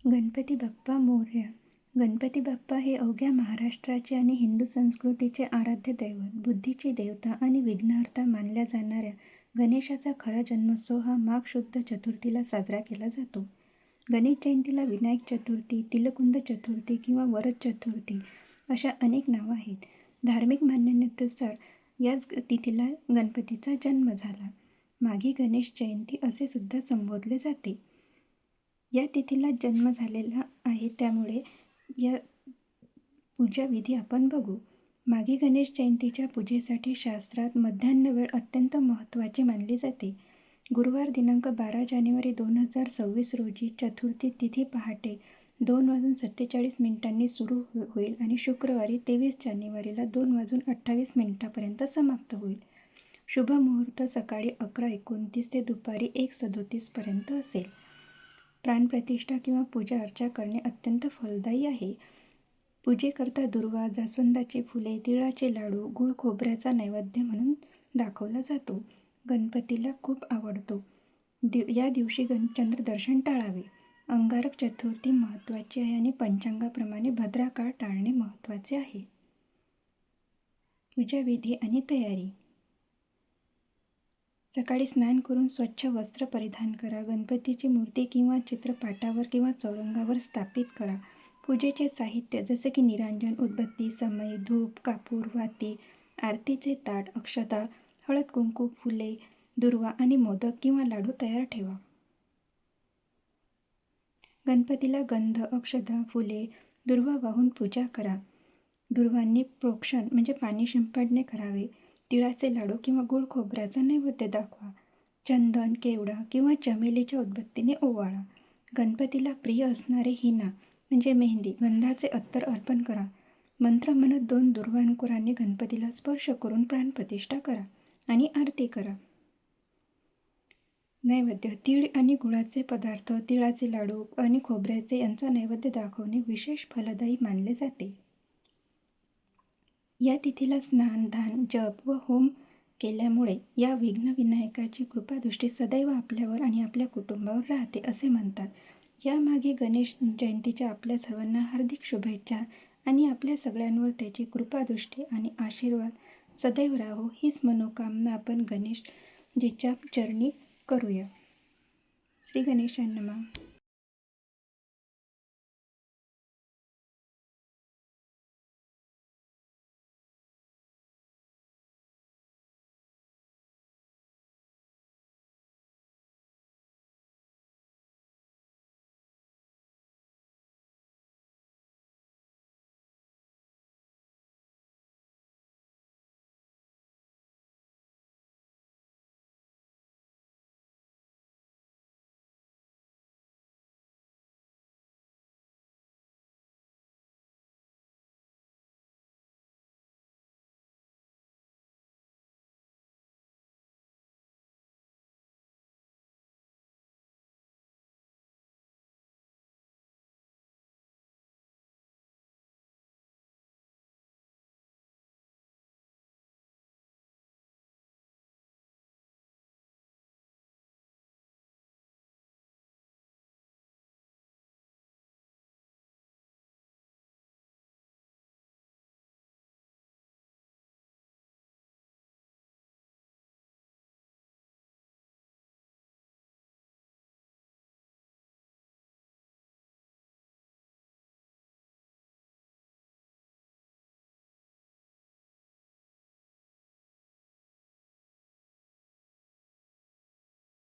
गणपती बाप्पा मोरया. गणपती बाप्पा हे अवघ्या महाराष्ट्राचे आणि हिंदू संस्कृतीचे आराध्य दैवत, बुद्धीची देवता आणि विघ्नहर्ता मानल्या जाणाऱ्या गणेशाचा खरा जन्मोत्सव हा माघ शुद्ध चतुर्थीला साजरा केला जातो. गणेश जयंतीला विनायक चतुर्थी, तिलकुंद चतुर्थी किंवा वरद चतुर्थी अशा अनेक नावं आहेत. धार्मिक मान्यतेनुसार याच तिथीला गणपतीचा जन्म झाला. माघी गणेश जयंती असे सुद्धा संबोधले जाते. या तिथीला जन्म झालेला आहे, त्यामुळे या पूजा विधी आपण बघू. माघी गणेश जयंतीच्या पूजेसाठी शास्त्रात मध्यान्ह वेळ अत्यंत महत्त्वाची मानली जाते. गुरुवार दिनांक 12 जानेवारी 2026 रोजी चतुर्थी तिथी पहाटे 2:47 सुरू होईल आणि शुक्रवारी 23 जानेवारीला 2:28 पर्यंत समाप्त होईल. शुभ मुहूर्त सकाळी 11:29 ते दुपारी 1:37 पर्यंत असेल. प्राणप्रतिष्ठा किंवा पूजा अर्चा करणे अत्यंत फलदायी आहे. पूजेकरता दुर्वा, जास्वंदाची फुले, तिळाचे लाडू, गूळ खोबऱ्याचा नैवेद्य म्हणून दाखवला जातो. गणपतीला खूप आवडतो. या दिवशी चंद्रदर्शन टाळावे. अंगारक चतुर्थी महत्त्वाची आहे आणि पंचांगाप्रमाणे भद्रा काळ टाळणे महत्त्वाचे आहे. पूजाविधी आणि तयारी. सकाळी स्नान करून स्वच्छ वस्त्र परिधान करा. गणपतीची मूर्ती किंवा चित्र पाटावर किंवा चौरंगावर स्थापित करा. पूजेचे साहित्य जसे की निरांजन, उदबत्ती, समई, धूप, कापूर, वाती, आरतीचे ताट, अक्षता, हळद कुंकू, फुले, दुर्वा आणि मोदक किंवा लाडू तयार ठेवा. गणपतीला गंध, अक्षता, फुले, दुर्वा वाहून पूजा करा. दुर्वांनी प्रोक्षण म्हणजे पाणी शिंपडणे करावे. तिळाचे लाडू किंवा गूळ खोबऱ्याचा नैवेद्य दाखवा. चंदन, केवडा किंवा चमेलीच्या उदबत्तीने ओवाळा. गणपतीला प्रिय असणारे हिना म्हणजे मेहंदी, गंधाचे अत्तर अर्पण करा. मंत्र म्हणत 2 दुर्वांकुरांनी गणपतीला स्पर्श करून प्राणप्रतिष्ठा करा आणि आरती करा. नैवेद्य. तीळ आणि गुळाचे पदार्थ, तिळाचे लाडू आणि खोबऱ्याचे यांचा नैवेद्य दाखवणे विशेष फलदायी मानले जाते. या तिथीला स्नान, दान, जप व होम केल्यामुळे या विघ्नविनायकाची कृपादृष्टी सदैव आपल्यावर आणि आपल्या कुटुंबावर राहते असे म्हणतात. यामागे गणेश जयंतीच्या आपल्या सर्वांना हार्दिक शुभेच्छा आणि आपल्या सगळ्यांवर त्याची कृपादृष्टी आणि आशीर्वाद सदैव राहो हीच मनोकामना आपण गणेशजीच्या चरणी करूया. श्री गणेशाय नमः.